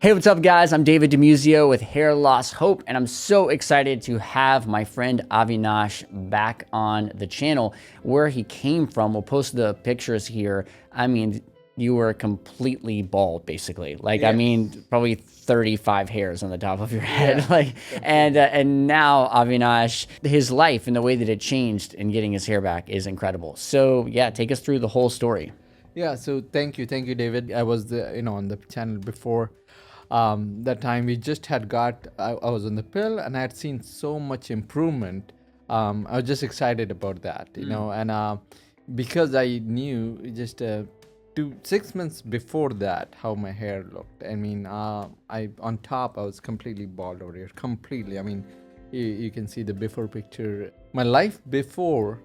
Hey, what's up, guys? I'm David DeMuzio with Hair Loss Hope, and I'm so excited to have my friend Avinash back on the channel. Where he came from, we'll post the pictures here. I mean, you were completely bald, basically. Like, yes. I mean, probably 35 hairs on the top of your head. Yeah. Like, and now Avinash, his life and the way that it changed in getting his hair back is incredible. So yeah, take us through the whole story. Yeah, so thank you, David. I was on the channel before. That time we just had I was on the pill and I had seen so much improvement. I was just excited about that, and because I knew just 6 months before that how my hair looked. I mean, I on top I was completely bald over here, completely. I mean, you can see the before picture. My life before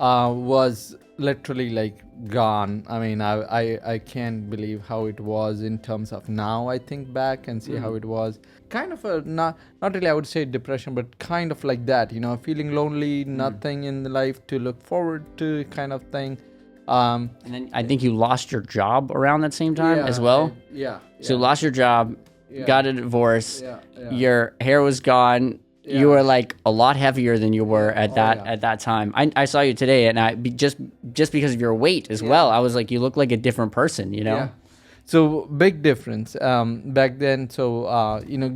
was literally like gone. I mean, I can't believe how it was in terms of now. I think back and see how it was. Kind of a not really I would say depression, but kind of like that. Feeling lonely, nothing in the life to look forward to, kind of thing. And then I think you lost your job around that same time as well. So you lost your job, got a divorce. Your hair was gone. You were like a lot heavier than you were at that time. I saw you today, and just because of your weight as well, I was like, you look like a different person, So big difference back then. So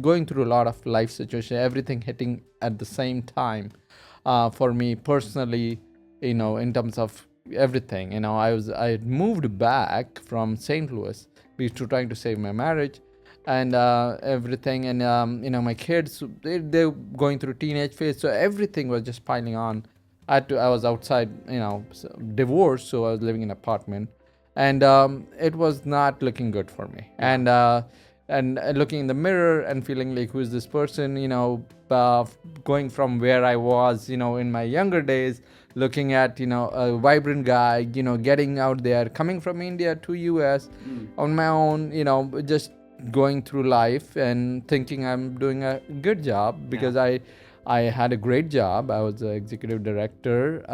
going through a lot of life situations, everything hitting at the same time. For me personally, in terms of everything, I had moved back from St. Louis because to trying to save my marriage and everything, and my kids, they're going through teenage phase, so everything was just piling on. I was outside, divorced, so I was living in an apartment, and it was not looking good for me. And looking in the mirror and feeling like, who is this person, going from where I was, in my younger days, looking at, a vibrant guy, getting out there, coming from India to US on my own, just going through life and thinking I'm doing a good job because I had a great job. I was an executive director,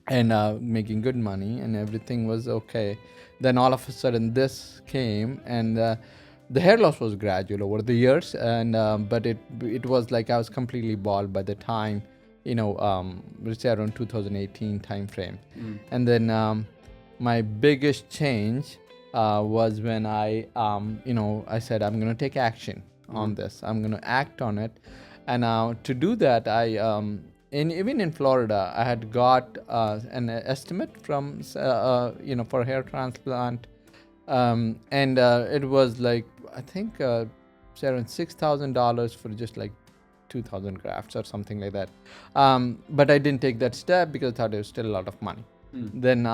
and making good money, and everything was okay. Then all of a sudden this came, and the hair loss was gradual over the years, and but it was like I was completely bald by the time, let's say around 2018 time frame. And then my biggest change was when I said I'm going to take action on this. I'm going to act on it. And to do that, even in Florida, I had got an estimate from, for hair transplant. And it was like, I think, around $6,000 for just like 2,000 grafts or something like that. But I didn't take that step because I thought it was still a lot of money. Then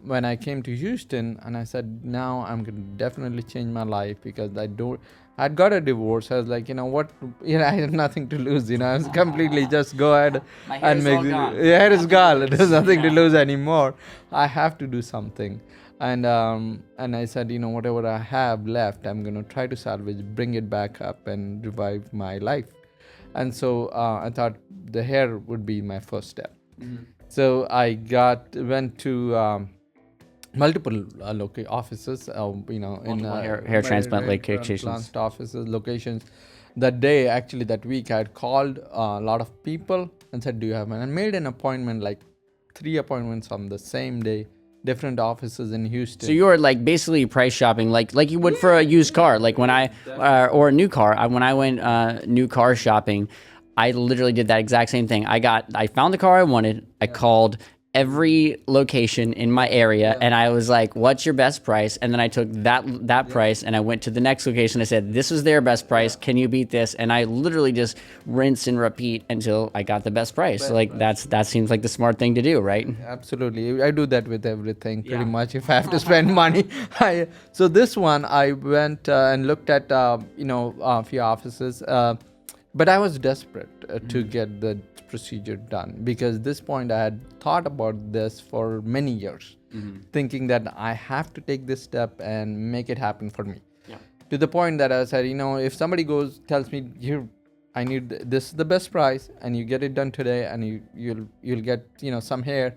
when I came to Houston, and I said, now I'm going to definitely change my life because I'd got a divorce. I was like, what, I had nothing to lose, I was completely just go ahead and make the hair is gone. There's nothing to lose anymore. I have to do something. And I said, whatever I have left, I'm going to try to salvage, bring it back up and revive my life. And so I thought the hair would be my first step. So I went to multiple offices, in hair transplant locations. Locations. That week, I had called a lot of people and said, "Do you have one?" And made an appointment, like 3 appointments on the same day, different offices in Houston. So you were like basically price shopping, like you would for a used car, like when or a new car. When I went new car shopping, I literally did that exact same thing. I found the car I wanted. I called every location in my area, and I was like, what's your best price? And then I took that price, and I went to the next location. I said, this is their best price. Can you beat this? And I literally just rinse and repeat until I got the best price. So like that seems like the smart thing to do, right? Absolutely. I do that with everything pretty much if I have to spend money. So this one, I went and looked at a few offices. But I was desperate to get the procedure done because at this point I had thought about this for many years, thinking that I have to take this step and make it happen for me. To the point that I said, if somebody tells me, I need this is the best price, and you get it done today, and you'll get some hair,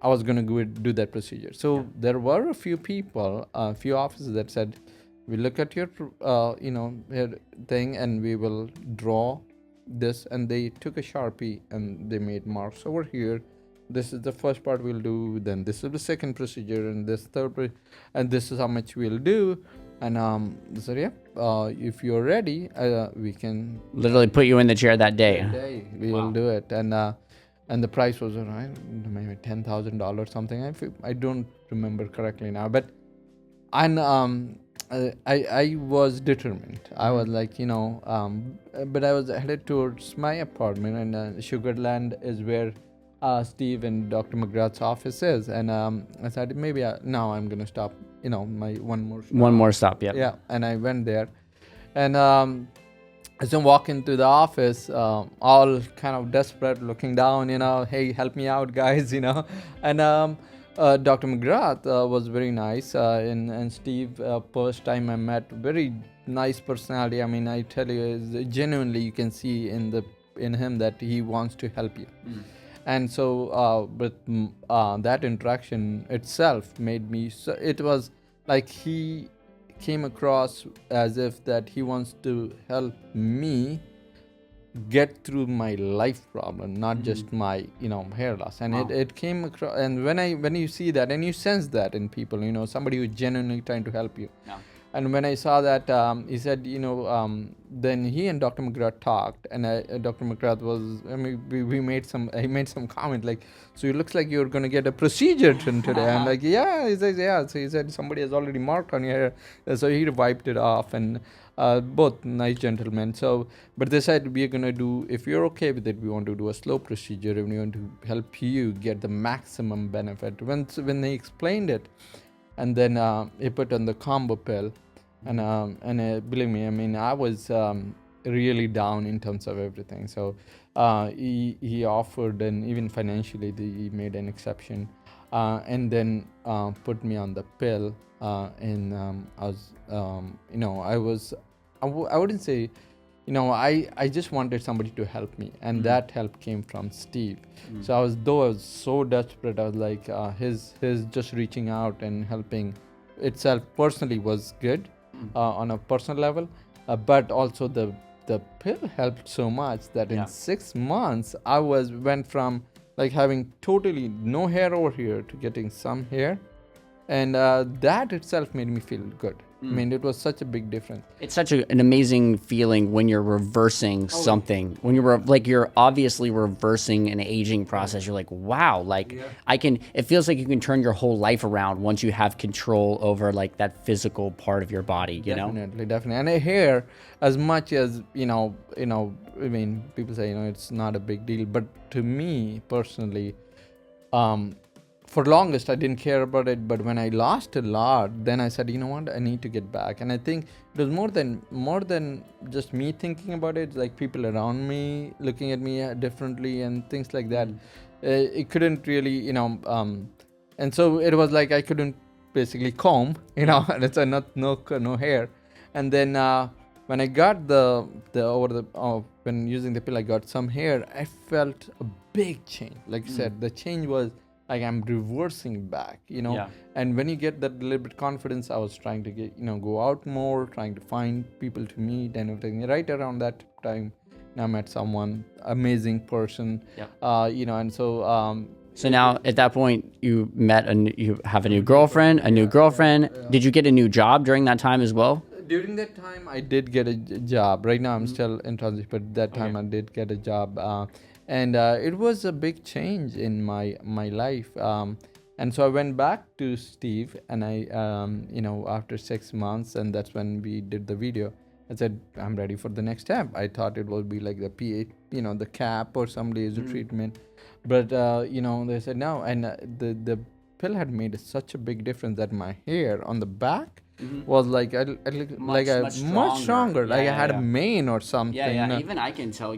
I was going to go do that procedure. So there were a few people, a few offices that said, we look at your hair thing, and we will draw this. And they took a Sharpie and they made marks over here. This is the first part we'll do, then this is the second procedure, and this and this is how much we'll do. And so yeah, if you're ready, we can Literally put you in the chair that day. we will do it. And the price was around maybe $10,000 something. I don't remember correctly now, but and I was determined. I was like, but I was headed towards my apartment, and Sugarland is where Steve and Dr. McGrath's office is. And I said, maybe now I'm going to stop, my one more stop. One more stop, yep. Yeah, and I went there. And as I walk into the office, all kind of desperate, looking down, hey, help me out, guys, And Dr. McGrath was very nice. And Steve, first time I met, very nice personality. I mean, I tell you, genuinely, you can see in him that he wants to help you. And so but that interaction itself made me, so it was like he came across as if that he wants to help me get through my life problem, not just my hair loss. And it came across. And when you see that and you sense that in people, somebody who's genuinely trying to help you. And when I saw that, he said, then he and Dr. McGrath talked, and Dr. McGrath was, he made some comment like, so it looks like you're going to get a procedure today. I'm like, yeah. He says, yeah. So he said, somebody has already marked on your hair. So he wiped it off, and both nice gentlemen. So, but they said, we're going to do, if you're okay with it, we want to do a slow procedure, and we want to help you get the maximum benefit. When they explained it, and then he put on the combo pill, and believe me, I mean, I was really down in terms of everything. So he offered, and even financially, he made an exception, and then put me on the pill. And I wouldn't say, I just wanted somebody to help me, and that help came from Steve. So I was so desperate. I was like, his just reaching out and helping itself personally was good on a personal level, but also the pill helped so much that in 6 months I went from like having totally no hair over here to getting some hair, and that itself made me feel good. I mean, it was such a big difference. It's such an amazing feeling when you're reversing something. When you're obviously reversing an aging process. You're like, wow, it feels like you can turn your whole life around once you have control over like that physical part of your body, you know? Definitely. And a hair, as much as, I mean, people say, it's not a big deal. But to me personally, for longest I didn't care about it, but when I lost a lot, then I said, you know what, I need to get back. And I think it was more than just me thinking about it, like people around me looking at me differently and things like that. It couldn't really, and so it was like I couldn't basically comb, and it's no hair. And then when I got when using the pill, I got some hair. I felt a big change. Like I said, the change was like I'm reversing back, And when you get that little bit confidence, I was trying to get, go out more, trying to find people to meet and everything. Right around that time, I met someone, amazing person, and so. So now at that point, you have a new girlfriend, Did you get a new job during that time as well? During that time, I did get a job. Right now, I'm still in transition, but that time I did get a job. And it was a big change in my life. And so I went back to Steve, and I, after 6 months, and that's when we did the video. I said, I'm ready for the next step. I thought it would be like the pH, the cap or some laser treatment. But, they said no. And the pill had made such a big difference that my hair on the back was like much stronger. I had a mane or something. Yeah. Even I can tell,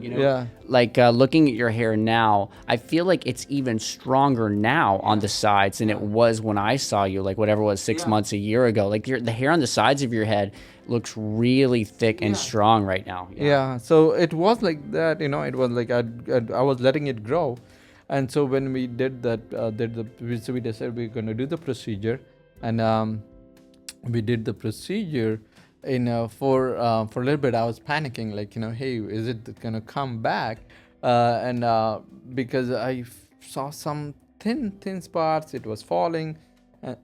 Like looking at your hair now, I feel like it's even stronger now on the sides than it was when I saw you, like whatever it was 6 months, a year ago. Like the hair on the sides of your head looks really thick and strong right now. Yeah. So it was like that, it was like I was letting it grow. And so when we did that, we decided we're going to do the procedure, and we did the procedure, for a little bit I was panicking, like, hey, is it gonna come back? And because saw some thin spots, it was falling, uh,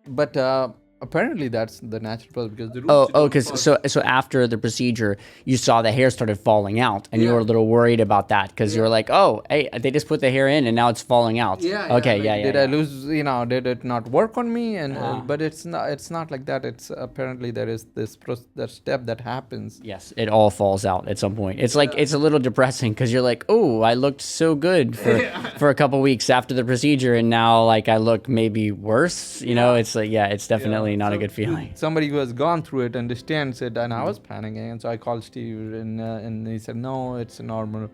but apparently that's the natural process, because the roots don't Because fall. so after the procedure, you saw the hair started falling out, and you Yeah. were a little worried about that because you were Yeah. like, "Oh, hey, they just put the hair in, and now it's falling out." Okay, Like, yeah, yeah, did I yeah. lose, did it not work on me? And Uh-huh. but it's not like that. It's apparently there is that step that happens. Yes, it all falls out at some point. It's like it's a little depressing because you're like, "Oh, I looked so good for a couple weeks after the procedure, and now like I look maybe worse." It's like, yeah, it's definitely not a good feeling. Somebody who has gone through it understands it, and I was panicking, and so I called Steve, and he said, no, it's normal.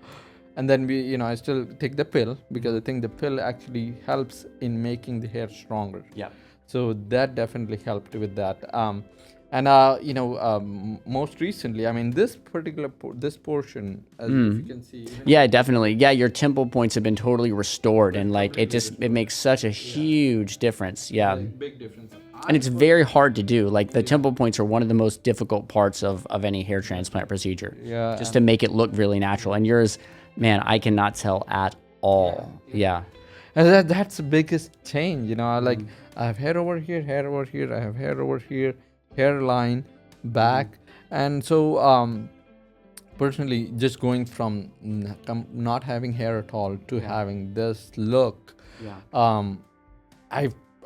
And then I still take the pill, because I think the pill actually helps in making the hair stronger. Yeah. So that definitely helped with that. And most recently, I mean, this particular this portion, as if you can see. Yeah, definitely. Yeah, your temple points have been totally restored, and like it makes such a huge difference. Yeah. Big difference. And it's very hard to do. Like the temple points are one of the most difficult parts of any hair transplant procedure. Yeah. Just to make it look really natural. And yours, man, I cannot tell at all. Yeah. And that's the biggest change, like I have hair over here, I have hair over here, hairline, back. And so personally, just going from not having hair at all to having this look, Yeah.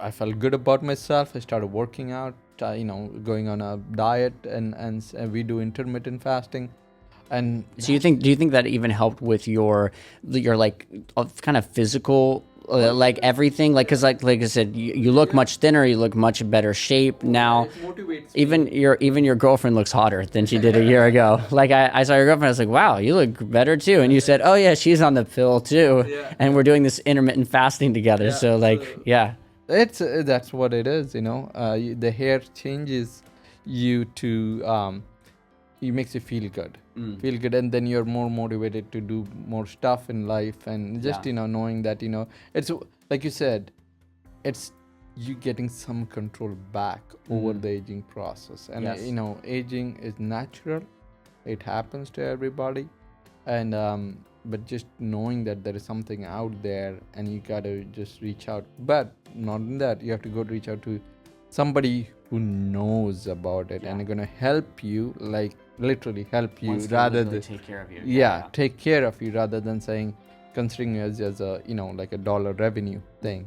I felt good about myself. I started working out, going on a diet, and we do intermittent fasting. And So do you think that even helped with your like kind of physical like everything, like because like I said, you look much thinner, you look much better shape now. it motivates Even your girlfriend looks hotter than she did a year ago. Like I saw your girlfriend, I was like, wow, you look better too. And you said, oh yeah, she's on the pill too, and we're doing this intermittent fasting together. So like, yeah. It's that's what it is, the hair changes you to it makes you feel good, and then you're more motivated to do more stuff in life, and just knowing that it's like you said, it's you getting some control back over the aging process. And Yes. Aging is natural, it happens to everybody. And but just knowing that there is something out there, and you gotta just reach out. But not in that, you have to go reach out to somebody who knows about it, and are gonna help you, like literally help you, rather than take care of you. take care of you, rather than saying considering you as a like a dollar revenue thing.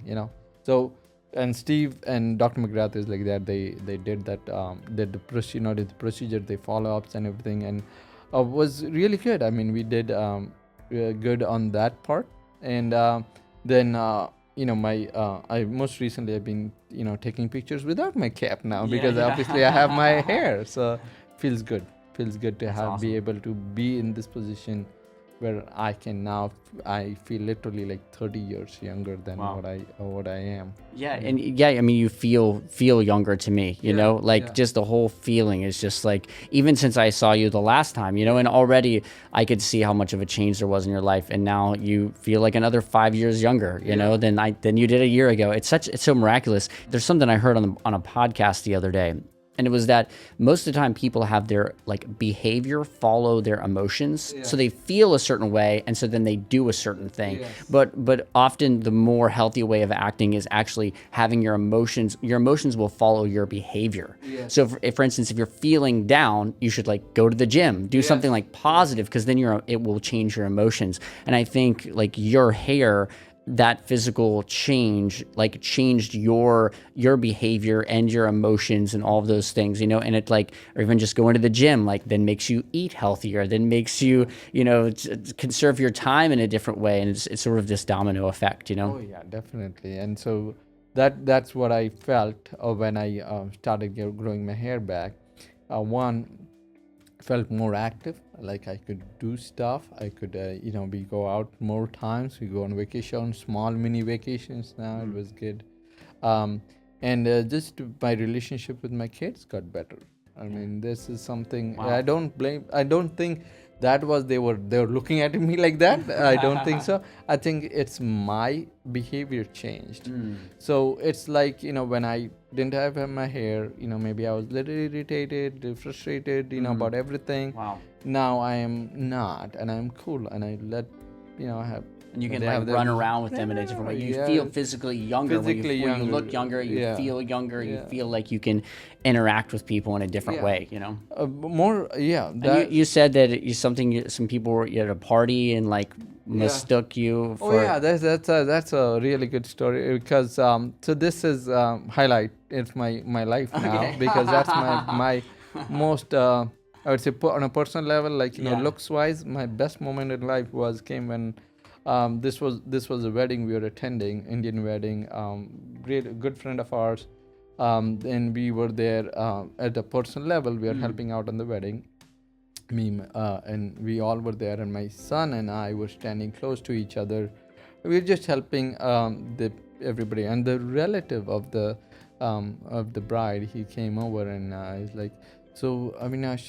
So, and Steve and Dr. McGrath is like that. They did that, did the procedure, they follow-ups and everything, and was really good. I mean, we did good on that part. And then my I most recently I've been taking pictures without my cap now, because obviously I have my hair, so feels good to have be able to be in this position where I can now I feel literally like 30 years younger than what I am. Yeah, and I mean, you feel younger to me, like just the whole feeling is just like, even since I saw you the last time, and already I could see how much of a change there was in your life, and now you feel like another 5 years younger, than you did a year ago. It's so miraculous. There's something I heard on a podcast the other day. And it was that most of the time people have their like behavior follow their emotions. So they feel a certain way, and so then they do a certain thing. Yes. But often the more healthy way of acting is actually having your emotions will follow your behavior. Yes. So if, for instance, if you're feeling down, you should like go to the gym, do something like positive, because then it will change your emotions. And I think like your hair, that physical change like changed your behavior and your emotions and all of those things, and it like, or even just going to the gym like then makes you eat healthier, then makes you conserve your time in a different way, and it's sort of this domino effect. Oh yeah, definitely. And so that's what I felt when I started growing my hair back. One, felt more active, like I could do stuff, I could we go out more times, we go on vacation, small mini vacations now. It was good. And just my relationship with my kids got better. I mean, this is something I don't think that was they were looking at me like that. I don't think so. I think it's my behavior changed. So it's like when I didn't have my hair, maybe I was a little irritated, frustrated, about everything. Wow. Now I am not, and I'm cool, and I let, I have. And you can they like have their- run around with them in a different way. You Yeah. feel physically younger Physically when you younger. look younger. You Yeah. feel younger. You Yeah. feel like you can interact with people in a different Yeah. way. You know. More, yeah. And you said that some people were at a party and like mistook you for. Oh yeah, that's a really good story because so this is highlight. It's my life now because that's my most I would say on a personal level, like looks wise, my best moment in life came when this was a wedding we were attending, Indian wedding, really good friend of ours, and we were there at a personal level. We are helping out on the wedding. And we all were there, and my son and I were standing close to each other. We were just helping everybody, and the relative of the bride, he came over and he's like, "So Avinash,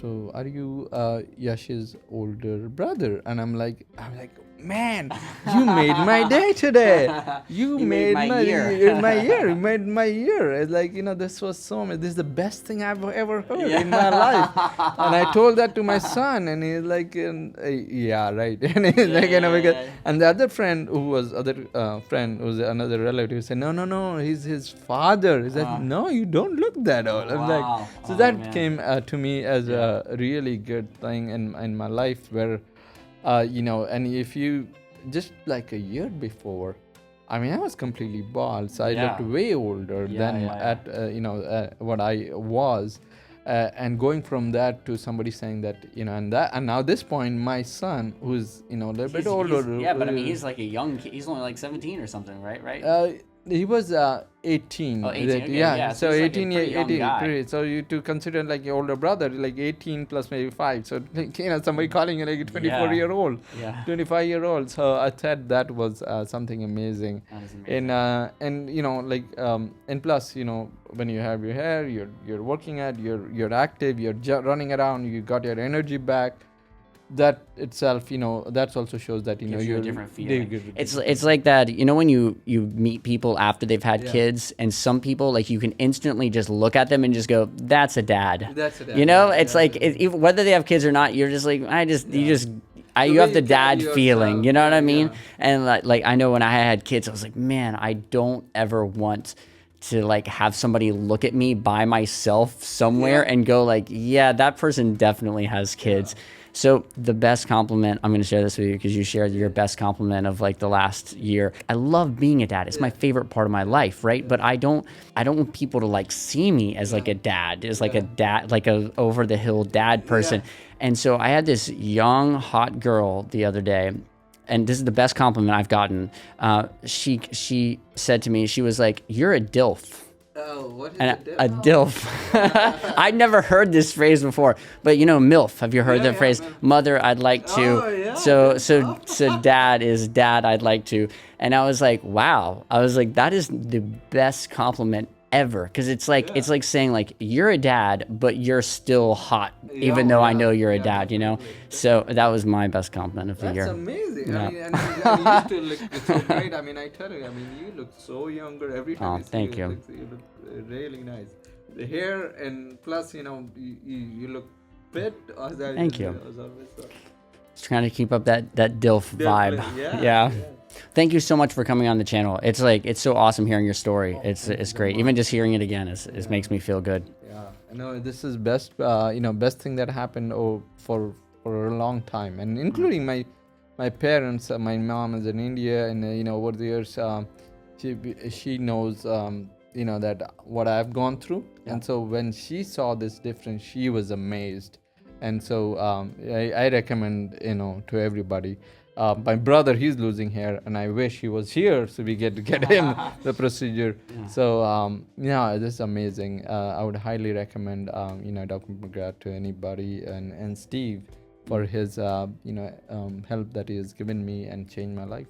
so are you Yash's older brother?" And I'm like, man, you made my day today. You made my year. You made my year. It's like, this was this is the best thing I've ever heard in my life. And I told that to my son, and he's like, yeah, right. And he's like, and the other friend who was another relative said, no, he's his father. He's like, no, you don't look that old. I'm like, so that came to me as a really good thing in my life where, and if you just like a year before, I was completely bald, so I looked way older than what I was, and going from that to somebody saying that, and now this point, my son, who's a little bit older, but he's like he's only like 17 or something, right? He was 18. Oh, 18. Okay, So he's 18, like a pretty young guy. So you to consider like your older brother, like 18 plus maybe 5. So somebody calling you like a 24-year-old, 25-year-old. So I thought that was something amazing. That is amazing. And and plus when you have your hair, you're working at, you're active, you're running around, you got your energy back. That itself, that also shows that Gives you a different feeling. It's It's like that, when you meet people after they've had kids, and some people, like, you can instantly just look at them and just go, that's a dad. That's a dad. It's like even whether they have kids or not, you're just like, you have the dad feeling. You know what I mean? And like I know when I had kids, I was like, man, I don't ever want to like have somebody look at me by myself somewhere and go like, yeah, that person definitely has kids. So the best compliment, I'm going to share this with you because you shared your best compliment of like the last year. I love being a dad. It's my favorite part of my life, right? But I don't want people to like see me as like a dad, as like a dad, like a over the hill dad person. And so I had this young hot girl the other day, and this is the best compliment I've gotten. She said to me, she was like, "You're a DILF." Oh, what is a DILF? I'd never heard this phrase before, but MILF. Have you heard that phrase? MILF. Mother, I'd like to. Oh, yeah. So dad is dad, I'd like to. And I was like, wow. I was like, that is the best compliment ever, because it's like saying like, you're a dad, but you're still hot, even though I know you're a dad. So that was my best compliment of the year. That's amazing. I mean, and you still look so great. I tell you, you look so younger every time. Oh, thank you. You look really nice. The hair, and plus, you look fit. Thank you. Just trying to keep up that DILF vibe. Yeah. Thank you so much for coming on the channel. It's so awesome hearing your story. It's great. Even just hearing it again is makes me feel good. Yeah, I know this is best best thing that happened for a long time, and including my parents. My mom is in India, and over the years, she knows that what I've gone through, and so when she saw this difference, she was amazed, and so I recommend to everybody. My brother, he's losing hair, and I wish he was here so we get to get him the procedure. So this is amazing. I would highly recommend Dr. McGrath to anybody, and Steve for his help that he has given me and changed my life.